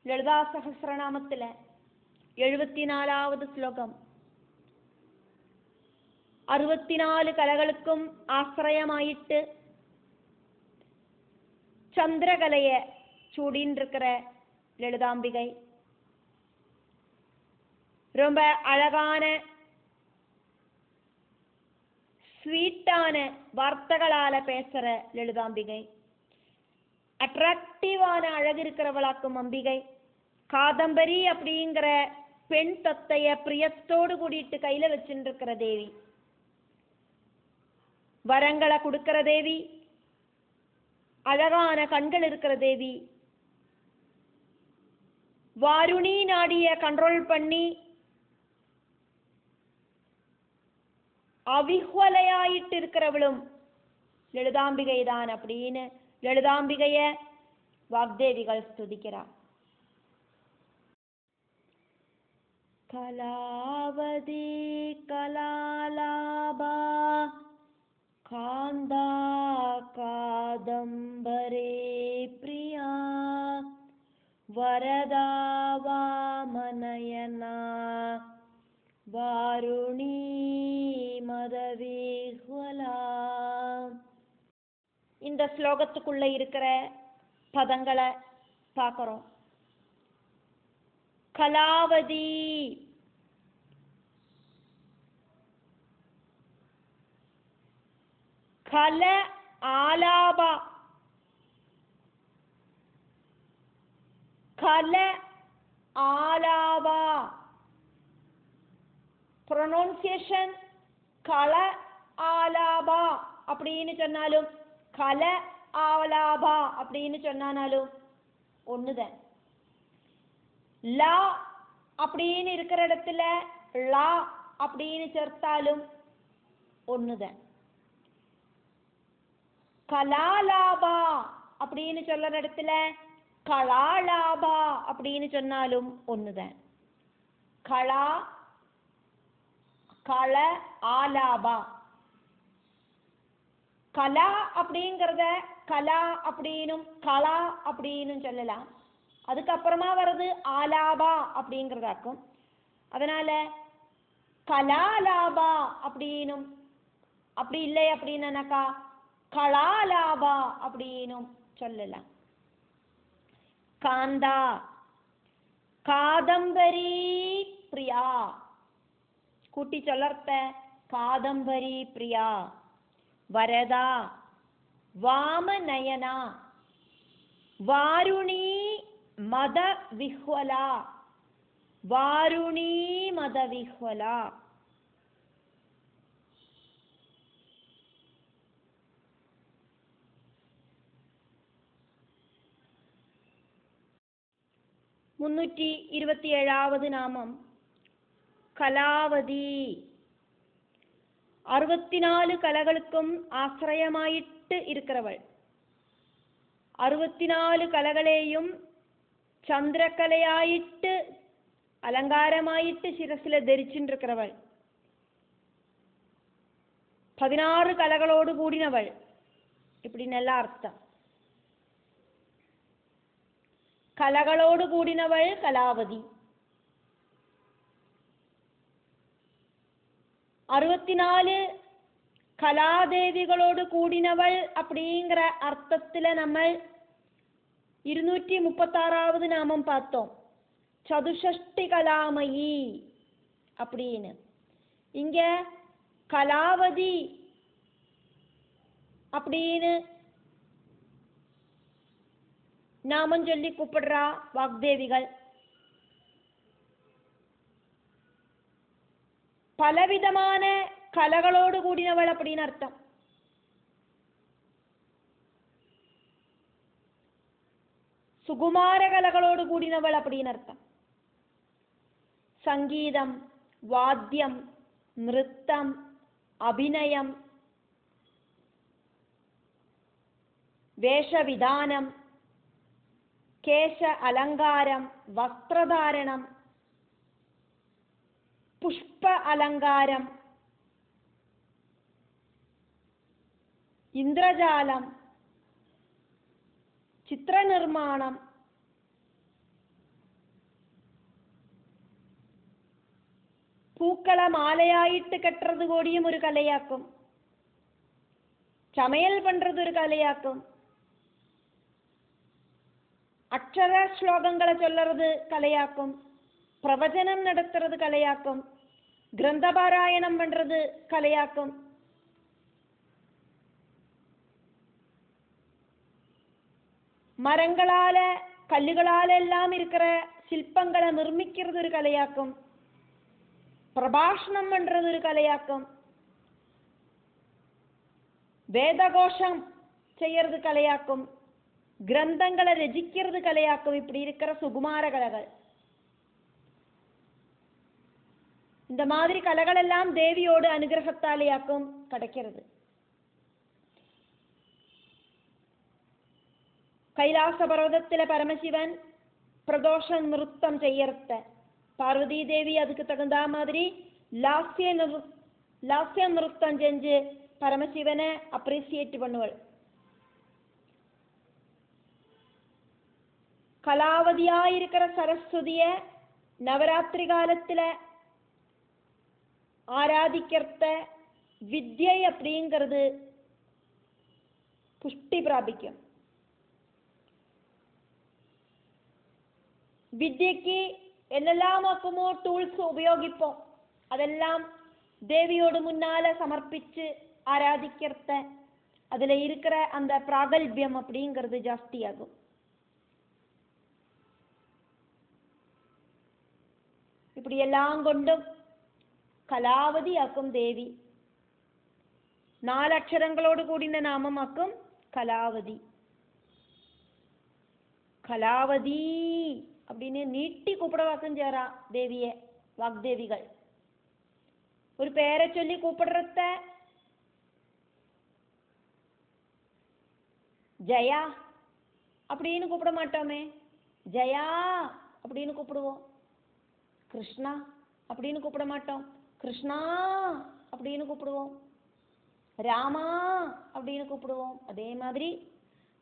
ലളിതാ സഹസ്രനാമത്തിലെ 74ാമത് ശ്ലോകം. 64 കലകൾക്കും ஆசிரியமாயிட்டு சந்திரகலையை சூடின்றிருக்கிற லலிதாம்பிகை, ரொம்ப அழகான ஸ்வீட்டான வார்த்தைகளால பேசுற லலிதாம்பிகை, அட்ராக்டிவான அழகு இருக்கிறவளாக்கும் அம்பிகை. காதம்பரி அப்படிங்கிற பெண் தத்தைய பிரியத்தோடு கூடிட்டு கையில வச்சுருக்கிற தேவி, வரங்களை கொடுக்கிற தேவி, அழகான கண்கள் இருக்கிற தேவி, வாருணி நாடிய கண்ட்ரோல் பண்ணி அவிஹ்வலையாயிட்டு இருக்கிறவளும் லலிதாம்பிகை தான் அப்படின்னு லலிதாம்பிகைய வாக்தேவிகள் ஸ்துதிக்கிறார். கலாவதி கலாலாபா காந்தா காதம்பரே பிரியா வரதா வாமநயனா வாருணி மதவிஹ்வலா. இந்த ஸ்லோகத்துக்குள்ள இருக்கிற பதங்களை பார்க்கிறோம். கலாவதி, கல ஆலாபா, கல ஆலாபா ப்ரொனவுன்சியேஷன் கல ஆலாபா அப்படின்னு சொன்னாலும் கல ஆலாபா அப்படின்னு சொன்னாலும் ஒண்ணுதான். லா அப்படின்னு இருக்கிற இடத்துல லா அப்படின்னு சேர்த்தாலும் ஒண்ணுதான். கலாலாபா அப்படின்னு சொல்ற இடத்துல கலாலாபா அப்படின்னு சொன்னாலும் ஒண்ணுதான். கலா கல ஆலாபா. கலா அப்படிங்கிறத கலா அப்படின்னும் கலா அப்படின்னு சொல்லலாம். அதுக்கப்புறமா வர்றது ஆலாபா அப்படிங்கிறதாக்கும். அதனால கலாலாபா அப்படின்னும், அப்படி இல்லை அப்படின்னாக்கா கலாலாபா அப்படின்னும் சொல்லலாம். காந்தா, காதம்பரி பிரியா, கூட்டி சொல்லர்த்த காதம்பரி பிரியா. வரதா, வாமநயனா, வாருணி மத விஹ்வலா, வாருணி மத விஹ்வலா. முன்னூற்றி 27வது நாமம் கலாவதி. 64 கலைகளுக்கும் ஆசிரியமாயிட்டு இருக்கிறவள். 64 கலைகளையும் சந்திரக்கலையாயிட்டு அலங்காரமாயிட்டு சிரசில தரிச்சுருக்கிறவள். 16 கலைகளோடு கூடினவள் இப்படி நல்ல அர்த்தம். கலைகளோடு கூடினவள் கலாவதி. 64 கலாதேவிகளோடு கூடினவள் அப்படிங்கிற அர்த்தத்துல நம்ம 236வது நாமம் பார்த்தோம். சதுஷ்டி கலாமயி அப்படின்னு. இங்க கலாவதி அப்படின்னு நாமம் சொல்லி கூப்பிடுறா வாக்தேவிகள். பலவிதமான கலைகளோடு கூடினவள் அப்படின்னு அர்த்தம். சுகுமார கலைகளோடு கூடினவள் அப்படின்னு அர்த்தம். சங்கீதம், வாத்தியம், நிருத்தம், அபிநயம், வேஷவிதானம், கேச அலங்காரம், வஸ்திரதாரணம், புஷ்ப அலங்காரம், இந்திரஜாலம், சித்திர நிர்மாணம், പൂക്കളെ മാലയായിട്ട് കെട്ടുறது കൂടിയും ഒരു കലയാക്കും. ചമയൽ പண்றது ഒരു കലയാക്കും. അക്ഷര ശ്ലോകങ്ങളെ ചൊല്ലறது കലയാക്കും. പ്രവചനം നടത്തുறது കലയാക്കും. கிரந்தபாராயணம் பண்றது கலையாக்கும். மரங்களால கல்லுகளால எல்லாம் இருக்கிற சிற்பங்களை நிர்மிக்கிறது ஒரு கலையாக்கும். பிரபாஷணம் பண்றது ஒரு கலையாக்கும். வேதகோஷம் செய்யறது கலையாக்கும். கிரந்தங்களை ரசிக்கிறது கலையாக்கும். இப்படி இருக்கிற சுகுமார கலைகள். இந்த மாதிரி கலைகள் எல்லாம் தேவியோடு அனுகிரகத்தாலேயாக்கும் கிடைக்கிறது. கைலாச பர்வதத்தில பரமசிவன் பிரதோஷ நிருத்தம் செய்யறத பார்வதி தேவி அதுக்கு தகுந்த மாதிரி லாஸ்ய நிருத்தம் செஞ்சு பரமசிவனை அப்ரிசியேட் பண்ணுவாள். கலாவதியாயிருக்கிற சரஸ்வதிய நவராத்திரி காலத்துல ஆராதிக்கிறத வித்யை அப்படிங்கிறது புஷ்டி பிராபிக்கும். வித்யக்கு என்னெல்லாம் ஆக்குமோ டூல்ஸ் உபயோகிப்போம், அதெல்லாம் தேவியோடு முன்னால சமர்ப்பிச்சு ஆராதிக்கிறத அதுல இருக்கிற அந்த பிராகல்பியம் அப்படிங்கிறது ஜாஸ்தியாகும். இப்படி எல்லாம் கொண்டும் കലാവതിയാക്കും ദേവി. 4 അക്ഷരങ്ങളോട് കൂടിയ നാമമാക്കും കലാവതി. കലാവതി அப்படின்னு നീട്ടി കൂപ്പിടവാക്കും ചേരാ ദേവിയെ വാഗ്ദേവികൾ. ഒരു പേരെ ചൊല്ലി കൂപ്പിടത്ത ஜயா அப்படின்னு கூப்பிட மாட்டோமே, ஜயா அப்படின்னு கூப்பிடுவோம். கிருஷ்ணா அப்படின்னு கூப்பிட மாட்டோம், கிருஷ்ணா அப்படின்னு கூப்பிடுவோம். ராமா அப்படின்னு கூப்பிடுவோம். அதே மாதிரி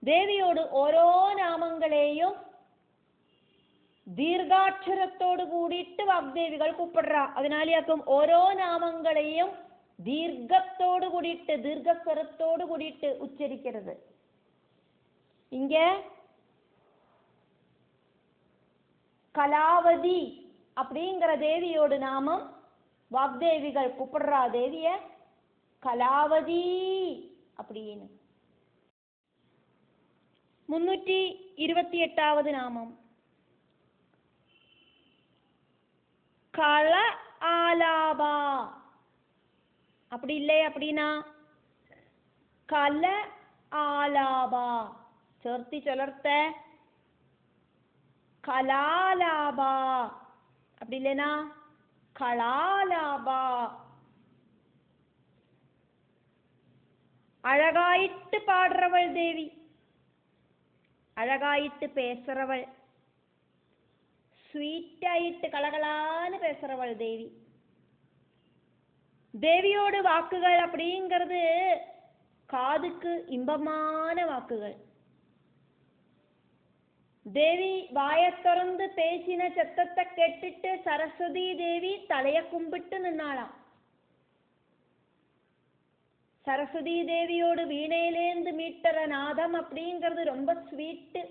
தேவியோடு ഓരോ നാമങ്ങളെയും ദീർഘാക്ഷരത്തോട് കൂടിയിട്ട് വാഗ്ദേവികൾ കൂപ്പിടുക. അതിനാലാക്കും ഓരോ നാമങ്ങളെയും ദീർഘത്തോട് കൂടിയിട്ട് ദീർഘസ്വരത്തോട് കൂടിയിട്ട് ഉച്ചരിക്കരുത്. ഇങ്ങ கலாவதி அப்படிங்கிற தேவியோடு நாமம் வாக்தேவிகள் கூப்பிடுறா தேவிய கலாவதி அப்படின்னு. 328வது நாமம் கள ஆலாபா. அப்படி இல்லை அப்படின்னா கல ஆலாபா சேர்த்தி சொல்லர்த்த கலாலாபா. அப்படி இல்லைனா கலாலாபா. அழகாயிட்டு பாடுறவள் தேவி, அழகாயிட்டு பேசுறவள், ஸ்வீட்டாயிட்டு கலகலான்னு பேசுறவள் தேவி. தேவியோடு வாக்குகள் அப்படிங்கிறது காதுக்கு இன்பமான வாக்குகள். தேவி வாயை திறந்து பேசின சத்தத்தை கேட்டுட்டு சரஸ்வதி தேவி தலைய கும்பிட்டு நின்னாளாம். சரஸ்வதி தேவியோடு வீணையிலேந்து மீட்டற நாதம் அப்படிங்கிறது ரொம்ப ஸ்வீட்டு.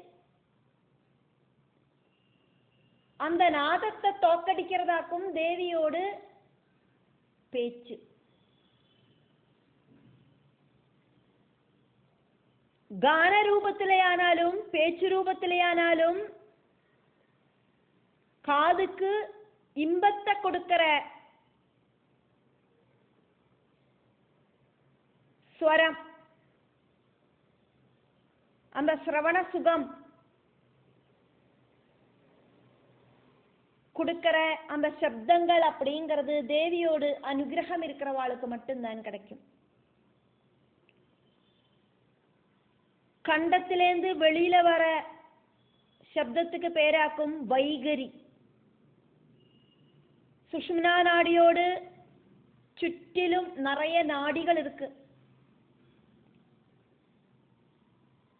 அந்த நாதத்தை தோக்கடிக்கிறதாக்கும் தேவியோடு பேச்சு. ഗാന രൂപത്തിലെയാനാലും പേച്ചു രൂപത്തിലെയാനാലും காதுக்கு இன்பத்தை கொடுக்கிற ஸ்வரம், அந்த சிரவண சுகம் கொடுக்கிற அந்த சப்தங்கள் அப்படிங்கிறது தேவியோடு அனுகிரகம் இருக்கிறவாளுக்கு மட்டும்தான் கிடைக்கும். கண்டத்திலேந்து வெளியில வர சப்தத்துக்கு பேராக்கும் வைகரி. சுஷ்மனா நாடியோடு ചുറ്റിലും நிறைய നാഡികൾ இருக்கு.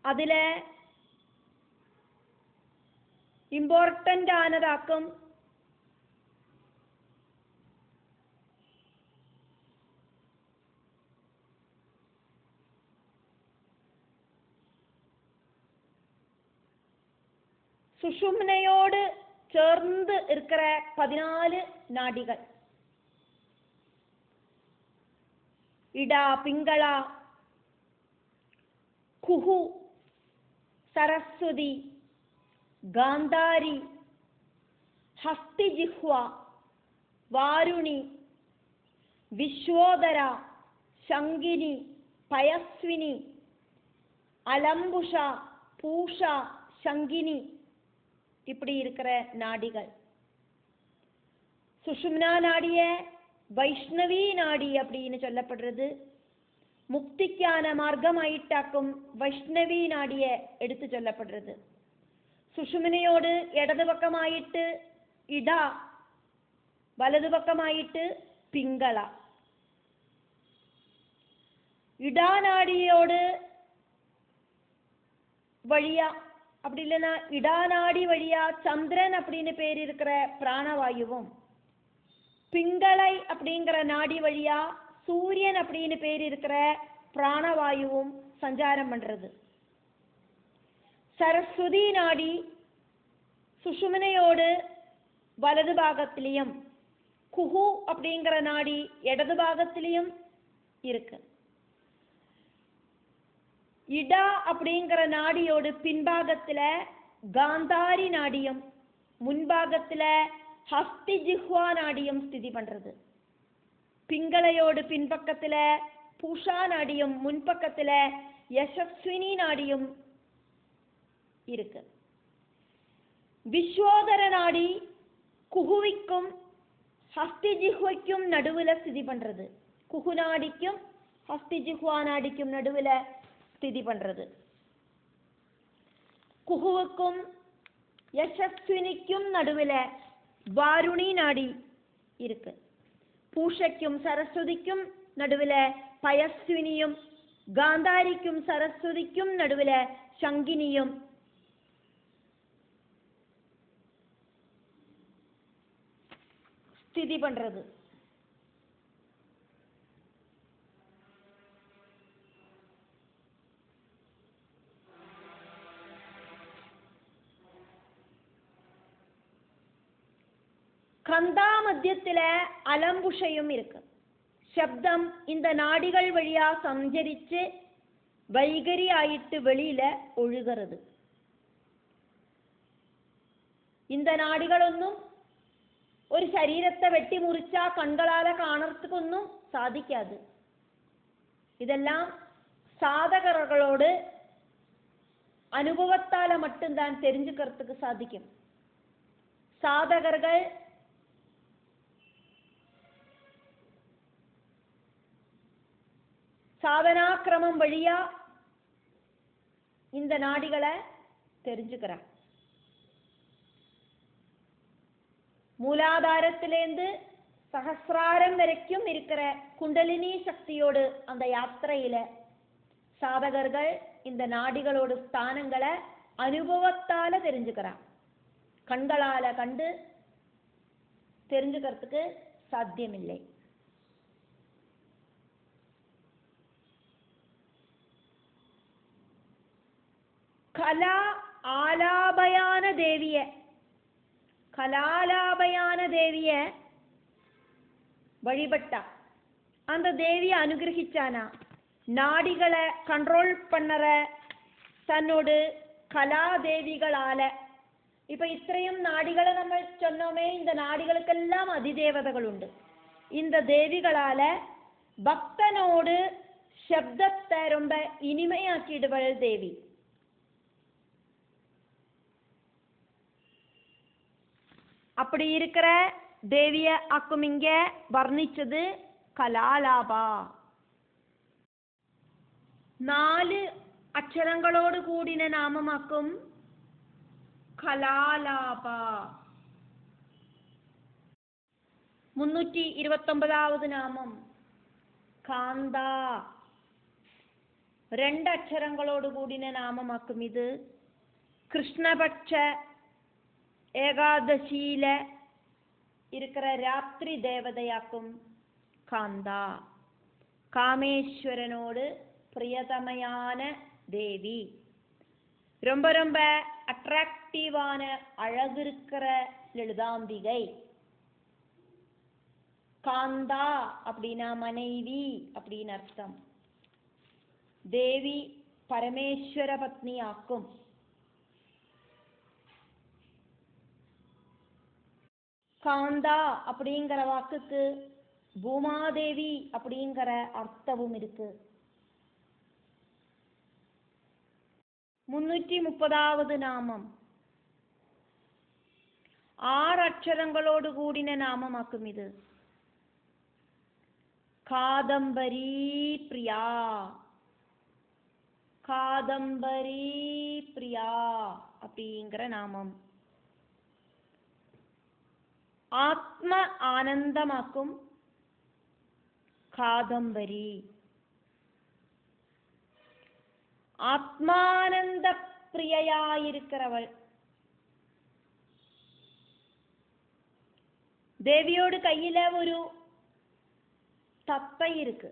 അതിലെ ഇമ്പോർട്ടന്റ് ആനതാക്കും சுஷும்னையோடு சேர்ந்து இருக்கிற 14 நாடிகள். இடா, பிங்களா, குஹு, சரஸ்வதி, காந்தாரி, ஹஸ்திஜிஹ்வா, வாருணி, விஸ்வோதரா, சங்கினி, பயஸ்வினி, அலம்புஷா, பூஷா, சங்கினி, இப்படி இருக்கிற நாடிகள். சுஷும்னா நாடிய வைஷ்ணவி நாடி அப்படின்னு சொல்லப்படுறது. முக்திக்கான மார்க்கம் ஆயிட்டாக்கும் வைஷ்ணவி நாடிய எடுத்து சொல்லப்படுறது. சுஷும்னையோடு இடது பக்கமாயிட்டு இடா, வலது பக்கமாயிட்டு பிங்களா. இடா நாடியோடு வழியா, அப்படி இல்லைன்னா இடா நாடி வழியா சந்திரன் அப்படின்னு பேர் இருக்கிற பிராணவாயுவும், பிங்களை அப்படிங்கிற நாடி வழியா சூரியன் அப்படின்னு பேர் இருக்கிற பிராணவாயுவும் சஞ்சாரம் பண்றது. சரஸ்வதி நாடி சுஷும்னையோடு வலது பாகத்திலையும், குஹு அப்படிங்கிற நாடி இடது பாகத்திலையும் இருக்கு. இடா அப்படிங்கிற நாடியோடு பின்பாகத்துல காந்தாரி நாடியும் முன்பாகத்துல ஹஸ்திஜிஹ்வா நாடியும் ஸ்திதி பண்றது. பிங்களையோடு பின்பக்கத்துல பூஷா நாடியும் முன்பக்கத்துல யசஸ்வினி நாடியும் இருக்கு. விஸ்வோதர நாடி குஹுவிக்கும் ஹஸ்திஜிஹ்வைக்கும் நடுவுல ஸ்திதி பண்றது. குஹு நாடிக்கும் ஹஸ்திஜிஹ்வா நாடிக்கும் நடுவுல ஸ்திதி பண்றது. குஹுவுக்கும் யசஸ்வினிக்கும் நடுவுல வாருணி நாடி இருக்கு. பூஷைக்கும் சரஸ்வதிக்கும் நடுவுல பயஸ்வினியும், காந்தாரிக்கும் சரஸ்வதிக்கும் நடுவுல சங்கினியும், ஸ்திதி பண்றது. கந்தா மத்தியத்துல அலம்புஷையும் இருக்கு. சப்தம் இந்த நாடிகள் வழியா சஞ்சரிச்சு வைகரி ஆயிட்டு வெளியில ஒழுகிறது. இந்த നാടികളൊന്നും ഒരു ശരീരത്തെ വെട്ടിമുറിച്ചാ കണ്ണുകളാലെ കാണർത്തുക്കൊന്നും സാധിക്കാതെ. ഇതെല്ലാം സാധകர்களோடு അനുഭവത്താല மட்டும் தான் தெரிஞ்சுக்கிறதுக்கு சாதிக்கும். சாதகர்கள் சாதனாக்கிரமம் வழியா இந்த நாடிகளை தெரிஞ்சுக்கிறார். மூலாதாரத்திலேந்து சகசிராரம் வரைக்கும் இருக்கிற குண்டலினி சக்தியோடு அந்த யாத்திரையில சாதகர்கள் இந்த நாடிகளோட ஸ்தானங்களை அனுபவத்தால தெரிஞ்சுக்கிறார். கண்களால கண்டு தெரிஞ்சுக்கிறதுக்கு சாத்தியமில்லை. கலா ஆலாபயான தேவிய கலாலாபயான தேவிய வழிபட்டா, அந்த தேவியை அனுகிரகிச்சானா, நாடிகளை கண்ட்ரோல் பண்ணற தன்னோடு கலாதேவிகளால. இப்ப இത്രയും நாடிகளை നമ്മൾ சொன்னோமே, இந்த நாடிகளுக்கெல்லாம் அதிதேவதைகளுண்டு. இந்த தேவிகளால பக்தனோடு சப்தத்தை ரொம்ப இனிமையாக்கிடுவள் தேவி. அப்படி இருக்கிற தேவிய அக்கும் இங்க வர்ணிச்சது கலாலாபா. 4 അക്ഷരങ്ങളോട് കൂടിന നാമമാക്കും കലാലാപ. 329வது നാമം കാന്ത. 2 അക്ഷരങ്ങളോട് കൂടിന നാമമാക്കും ഇത്. കൃഷ്ണപക്ഷ ഏകാദശിയില இருக்கிற രാത്രി ദേവതയാക്കും കാന്ത. കാമേശ്വരനോട് പ്രിയതമயான தேவி. ரொம்ப ரொம்ப அட்ராக்டிவான அழகு இருக்கிற லலிதாம்பிகை. காந்தா அப்படின்னா மனைவி அப்படின்னு அர்த்தம். தேவி பரமேஸ்வர பத்னி ஆக்கும். காந்தா அப்படிங்கிற வாக்குக்கு பூமாதேவி அப்படிங்கிற அர்த்தமும் இருக்கு. 330வது நாமம் 6 அக்ஷரங்களோடு கூடின நாமமாக்கும் இது. காதம்பரி பிரியா. காதம்பரி பிரியா அப்படிங்கிற நாமம். ஆத்ம ஆனந்தமாக்கும் காதம்பரி. ஆத்மானந்த பிரியையாயிருக்கிறவள். தேவியோடு கையில ஒரு தத்தை இருக்கு.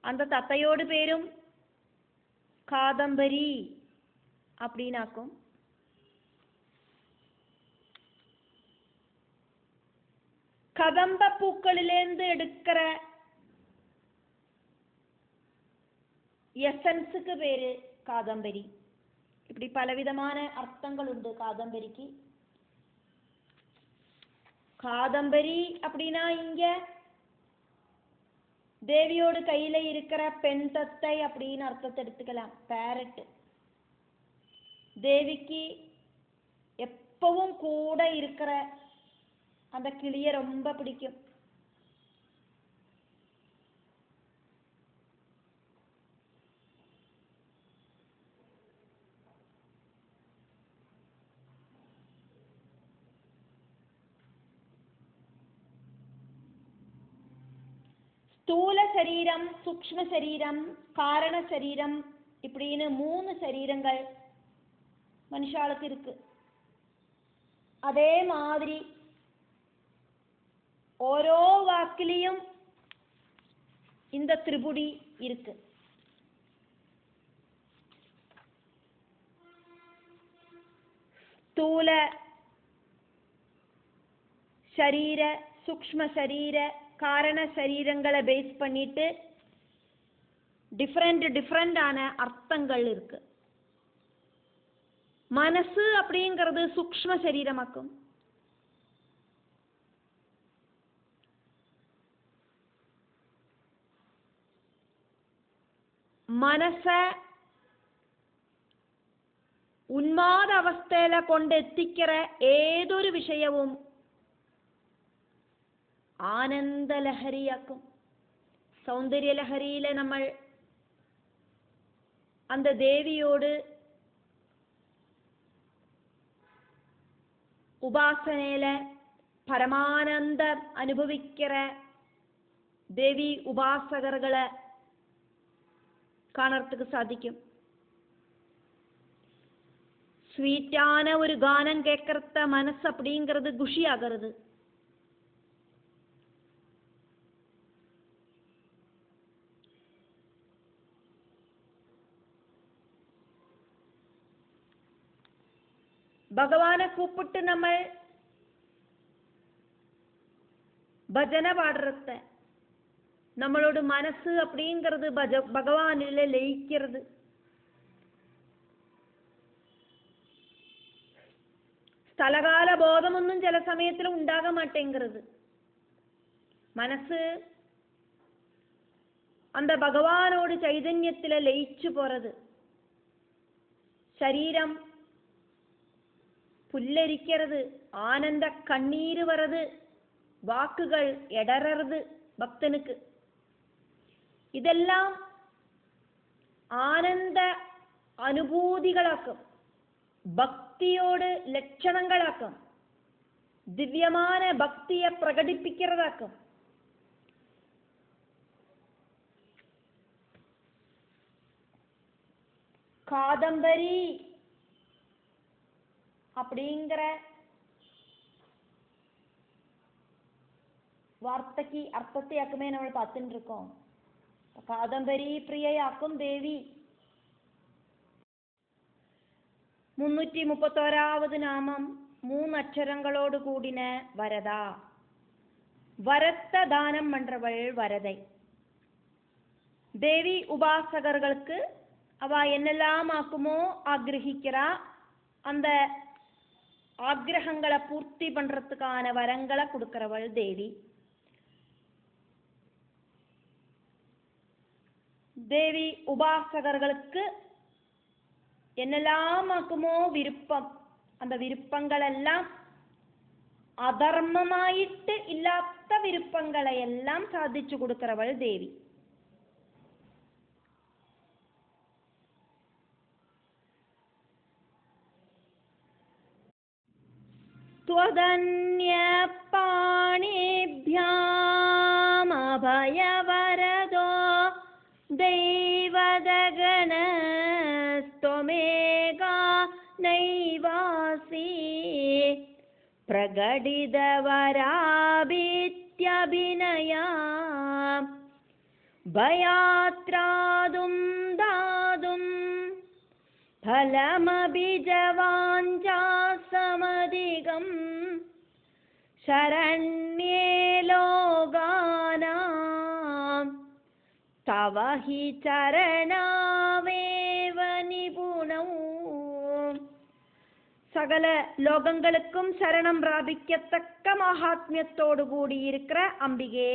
அந்த தத்தையோடு பேரும் காதம்பரி அப்படின்னாக்கும். கதம்ப பூக்களிலேந்து எடுக்கிற எசன்ஸுக்கு பேரு காதம்பரி. இப்படி பலவிதமான அர்த்தங்கள் உண்டு காதம்பரிக்கு. காதம்பரி அப்படின்னா இங்க தேவியோடு கையில இருக்கிற பெண் தத்தை அப்படின்னு அர்த்தத்தை எடுத்துக்கலாம். பேரட். தேவிக்கு எப்பவும் கூட இருக்கிற அந்த கிளிய ரொம்ப பிடிக்கும். ஸ்தூல சரீரம், சூக்ஷ்ம சரீரம், காரண சரீரம் இப்படின்னு 3 சரீரங்கள் மனுஷாளுக்கு இருக்கு. அதே மாதிரி ஓரோ வாக்கிலையும் இந்த திரிபுடி இருக்கு. ஸ்தூல சரீர, சூக்ஷ்ம சரீர, காரண சரீரங்களை பேஸ் பண்ணிட்டு டிஃப்ரெண்டான அர்த்தங்கள் இருக்கு. மனசு அப்படிங்கிறது சூக்ஷ்ம சரீரமாக்கும். മനസ്സ ഉന്മാദ അവസ്ഥയില കൊണ്ടെത്തിക്കിற ഏതൊരു വിഷയവും ആനന്ദലഹരിയാക്കും. സൗന്ദര്യലഹരിയിലെ നമ്മൾ அந்த தேவியோடு உபாசனையில பரமானந்தம் அனுபவிக்கிற தேவி உபாசகர்களை കാണறதுக்கு சாதிக்கும். ஸ்வீட்டான ஒரு கானம் கேட்கறத மனசு அப்படிங்கிறது குஷி ஆகிறது. பகவானை கூப்பிட்டு நம்ம பஜனை பாடுறத நம்மளோட மனசு அப்படிங்கிறது பகவானில லயிக்கிறது. സ്ഥലകാല ബോധമൊന്നും ചില സമയത്തിൽ ഉണ്ടാകാൻ മാട്ടേங்கிறது. മനസ്സ് அந்த பகவானோடு ചൈതന്യത്തിல ലയിച്ചു போறது. ശരീരം പുല്ലരിக்கிறது, ஆனந்த கண்ணீர் வரது, வாக்குகள் எடறது பக்தனுக்கு. ഇതെല്ലാം ആനന്ദ അനുഭൂതികളാക്കും, ഭക്തിയോട് ലക്ഷണങ്ങളാക്കും, ദിവ്യமான ഭക്തിയെ പ്രകടിപ്പിக்கிறதாக்கும். காதம்பரி அப்படிங்கிற வார்த்தைக்கு அர்த்தத்தையாக்குமே நம்ம பார்த்துட்டு இருக்கோம். காதம்பரி பிரியையாக்கும் தேவி. 331வது நாமம் 3 அட்சரங்களோடு கூடின வரதா. வரத்த தானம் பண்றவள் வரதை. தேவி உபாசகர்களுக்கு அவ என்னெல்லாம் ஆக்குமோ ஆக்ரஹிக்கிறா, அந்த ஆக்ரகங்களை பூர்த்தி பண்றதுக்கான வரங்களை கொடுக்கிறவள் தேவி. தேவி உபாசகர்களுக்கு என்னெல்லாம் ஆக்குமோ விருப்பம், அந்த விருப்பங்கள் எல்லாம் அதர்மமாயிட்டு இல்லாத விருப்பங்களை எல்லாம் சாதிச்சு கொடுக்கிறவள் தேவி. त्वदन्यपाणिभ्यामभयवरदो दैवदगणस्त्वमेका नैवासि प्रकटितवराभित्यभिनया भयात्रादुं दातुं फलमभिजवाञ्छासमधिकं शरण्ये लोकानां तव हि चरणावेव निपुणौ. சகல லோகங்களுக்கும் சரணம் பிராபிக்கத்தக்க மகாத்மியத்தோடு கூடியிருக்கிற அம்பிகே,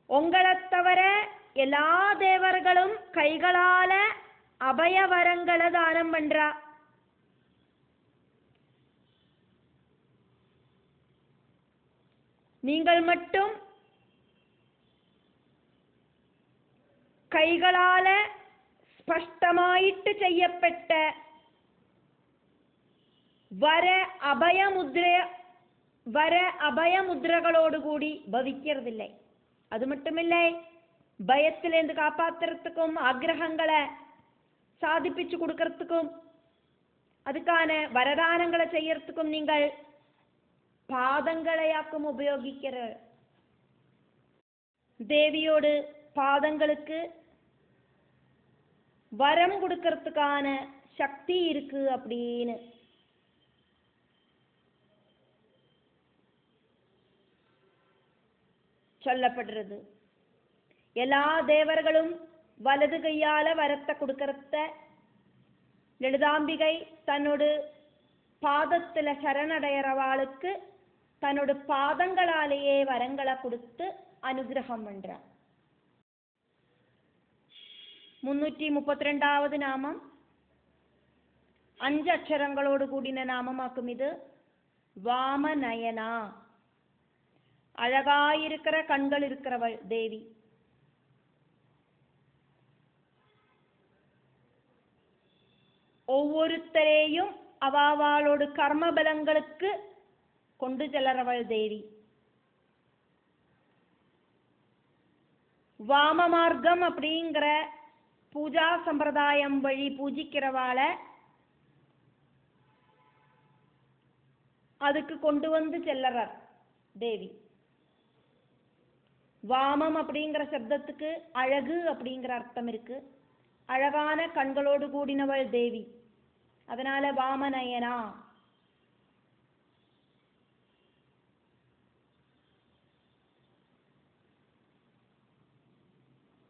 உங்களை தவிர எல்லா தேவர்களும் கைகளால அபயவரங்களை தானம் பண்றா. நீங்கள் மட்டும் கைகளால ஸ்பஷ்டமாயிட்டு செய்யப்பட்ட வர அபயமுத்ரகளோடு கூடி பவிக்கிறதில்லை. அது மட்டுமில்லை, பயத்திலேருந்து காப்பாத்துறதுக்கும் ஆக்ரகங்களை சாதிப்பிச்சு கொடுக்கறதுக்கும் அதுக்கான வரதானங்களை செய்யறதுக்கும் நீங்கள் பாதங்களையாக்கும் உபயோகிக்கிற. தேவியோடு பாதங்களுக்கு வரம் கொடுக்கறதுக்கான சக்தி இருக்கு அப்படின்னு சொல்லப்படுறது. எல்லா தேவர்களும் வலது கையால வரத்தை கொடுக்கறத லலிதாம்பிகை தன்னோட பாதத்துல சரணடையறவாளுக்கு தன்னோட பாதங்களாலேயே வரங்களை கொடுத்து அனுகிரகம் பண்றார். 332வது நாமம் 5 அட்சரங்களோடு கூடின நாமமாக்கும். இது வாமநயனா, அழகாயிருக்கிற கண்கள் இருக்கிறவள் தேவி. ஒவ்வொருத்தரையும் அவாவாளோடு கர்மபலங்களுக்கு கொண்டு செல்லறவள் தேவி. வாம மார்க்கம் அப்படிங்கிற பூஜா சம்பிரதாயம் வழி பூஜிக்கிறவாள அதுக்கு கொண்டு வந்து செல்லறார் தேவி. வாமம் அப்படிங்கிற சப்தத்துக்கு அழகு அப்படிங்கிற அர்த்தம் இருக்கு. அழகான கண்களோடு கூடினவள் தேவி, அதனால வாமநயனா.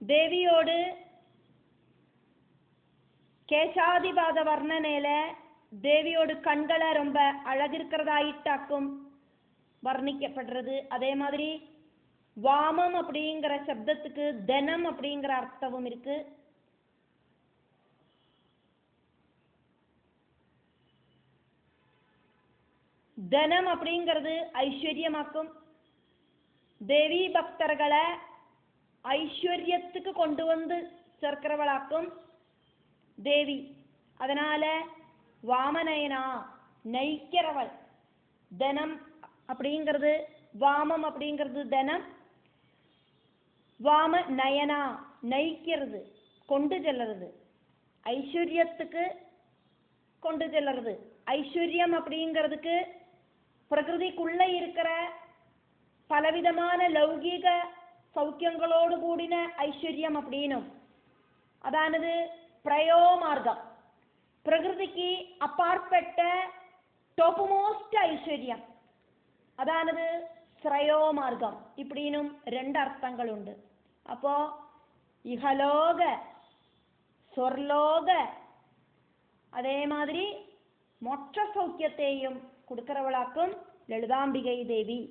தேவியோடு கேசாதிபாத வர்ணனையில தேவியோடு கண்களை ரொம்ப அழகிருக்கிறதாயிட்டாக்கும் வர்ணிக்கப்படுறது. அதே மாதிரி வாமம் அப்படிங்கிற சப்தத்துக்கு தனம் அப்படிங்கிற அர்த்தமும் இருக்கு. தனம் அப்படிங்கிறது ஐஸ்வர்யமாக்கும். தேவி பக்தர்களை ஐஸ்வர்யத்துக்கு கொண்டு வந்து சேர்க்கிறவளாக்கும் தேவி. அதனால வாமநயனா, நயிக்கிறவள். தனம் அப்படிங்கிறது வாமம் அப்படிங்கிறது தனம், வாம நயனா நயிக்கிறது, கொண்டு செல்லுறது, ஐஸ்வர்யத்துக்கு கொண்டு செல்லுறது. ஐஸ்வர்யம் அப்படிங்கிறதுக்கு பிரகிருதிக்குள்ள இருக்கிற பலவிதமான லௌகீக சௌக்கியங்களோடு கூடின ஐஸ்வர்யம் அப்படின்னும், அதானது പ്രയോമാർഗം, പ്രകൃതിക്ക് അപ്പാർപ്പെട്ട ടോപ്പ് മോസ്റ്റ് ഐശ്വര്യം, അതാണത് ശ്രേയോമാർഗം. ഇപ്പടിനും രണ്ടർത്ഥങ്ങളുണ്ട്. അപ്പോ ഇഹലോക സ്വർലോക അതേമാതിരി മോക്ഷസൗഖ്യത്തെയും കൊടുക്കറവളാക്കും ലളിതാംബികൈ ദേവി.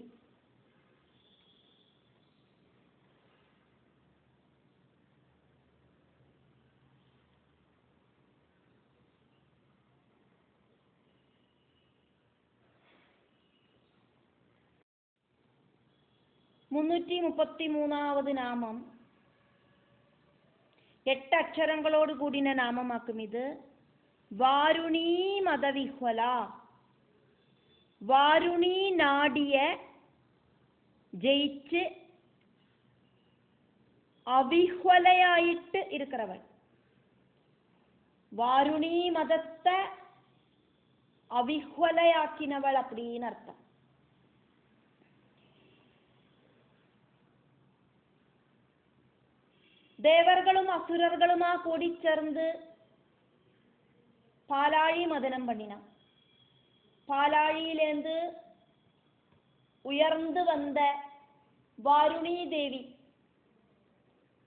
മുന്നൂറ്റി 33-ാമത് നാമം 8 അക്ഷരങ്ങളോട് കൂടിന നാമമാക്കും. ഇത് വാരുണീ മതവിഹ്വല. വാരുണി നാടിയെ ജയിച്ച് അവിഹ്വലയായിട്ട് ഇരിக்கிறവൾ. വാരുണി മതത്തെ അവിഹ്വലയാക്കിനവൾ அப்படின்னு அர்த்தம். ദേവർകളും അസുരர்களுமா കൂടിച്ചേർന്ന് പാലാഴി മദനം பண்ணின. பாலாழியிலேந்து உயர்ந்து வந்த வாருணி தேவி,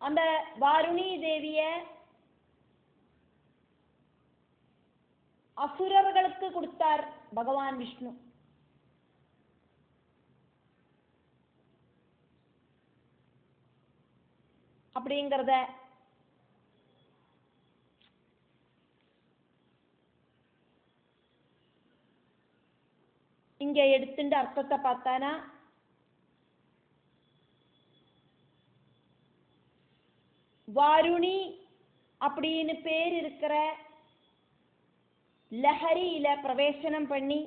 அந்த வாருணி தேவிய அசுரர்களுக்கு கொடுத்தார் பகவான் விஷ்ணு. அப்படிங்கிறத இங்க எடுத்துட்டு அர்த்தத்தை பார்த்தானா, வாருணி அப்படின்னு பேர் இருக்கிற லஹரியில பிரவேசனம் பண்ணி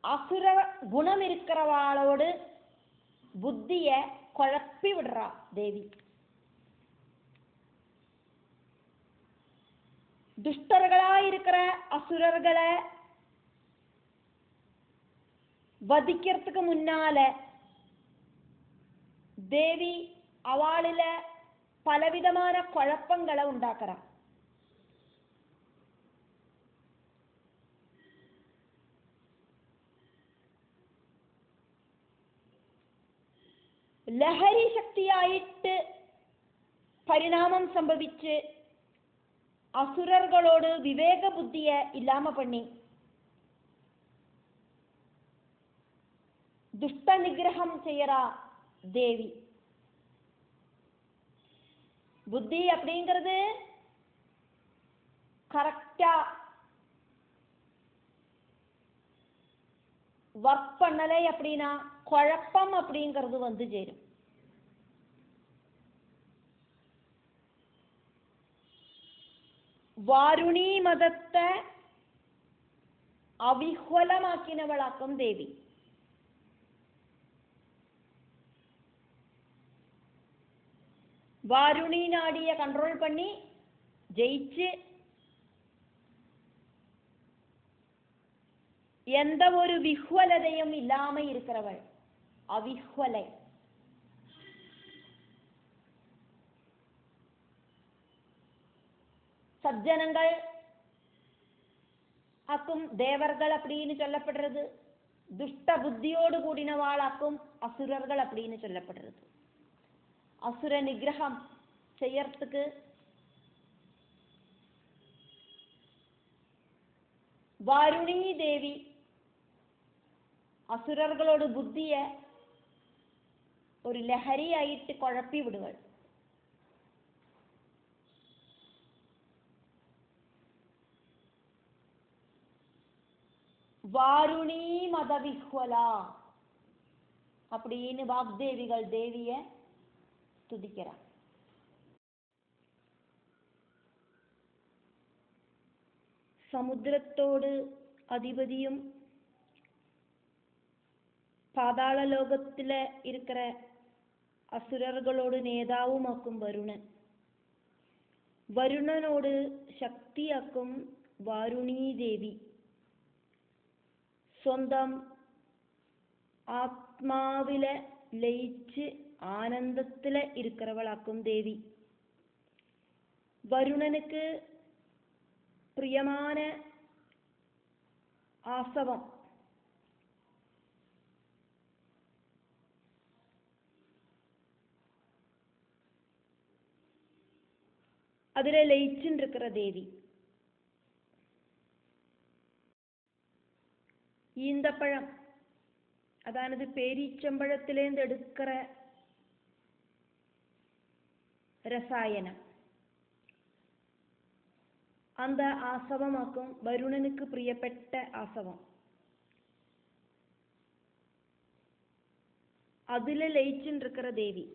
அசுர குணம் இருக்கிறவாளோடு புத்திய குழப்பி விடுறா தேவி. துஷ்டர்களாயிருக்கிற அசுரர்களை வதிக்கிறதுக்கு முன்னால தேவி அவளில பலவிதமான குழப்பங்களை உண்டாக்குறா. ലഹരി ശക്തിയായിട്ട് പരിണാമം സംഭവിച്ച് അസുരர்களோடு വിവേക ബുദ്ധിയെ ഇല്ലാമ പണി துஷ்ட நிகிரகம் செய்யறா தேவி. புத்தி அப்படிங்கிறது கரெக்டா ஒர்க் பண்ணலை அப்படின்னா குழப்பம் அப்படிங்கிறது வந்து சேரும். வாருணி மதத்தை அவிஹ்வலமாக்கினவளாக்கும் தேவி. வாருணி நாடிய கண்ட்ரோல் பண்ணி ஜெயிச்சு எந்த ஒரு விஹ்வலதையும் இல்லாம இருக்கிறவள் அவிஹ்வலை. சஜ்ஜனங்கள் ஆக்கும் தேவர்கள் அப்படின்னு சொல்லப்படுறது, துஷ்ட புத்தியோடு கூடினவாளாக்கும் அசுரர்கள் அப்படின்னு சொல்லப்படுறது. அசுர நிகிரகம் செய்யறதுக்கு வாருணி தேவி அசுரர்களோட புத்திய ஒரு லஹரியாയിട്ട് குழப்பி விடுவாள். வாருணி மதவிஹ்வலா அப்படின்னு வாக்தேவிகள் தேவிய துதிக்கிறார். സമുദ്രത്തോട് அதிபதியும் പാതാള ലോകത്തിലെ இருக்கிற അസുരர்களோடு നേതാവുമാക്കും വരുണൻ. വരുണനോട് ശക്തിയാക്കും വാരുണീ ദേവി. സ്വന്തം ആത്മാവിലെ ലയിച്ച് ആനന്ദത്തിലെ இருக்கிறவளாக்கும் ദേവി. வருணனுக்கு பிரியமான ஆசவம். அதில் லயிச்சுன்னு இருக்கிற தேவி. ஈந்தப்பழம், அதானது பேரீச்சம்பழத்திலேருந்து எடுக்கிற ரசாயனம், அந்த ஆசவமாக்கும் வருணனுக்கு பிரியപ്പെട്ട ஆசவம். அதில் லயிச்சுன்னு இருக்கிற தேவி.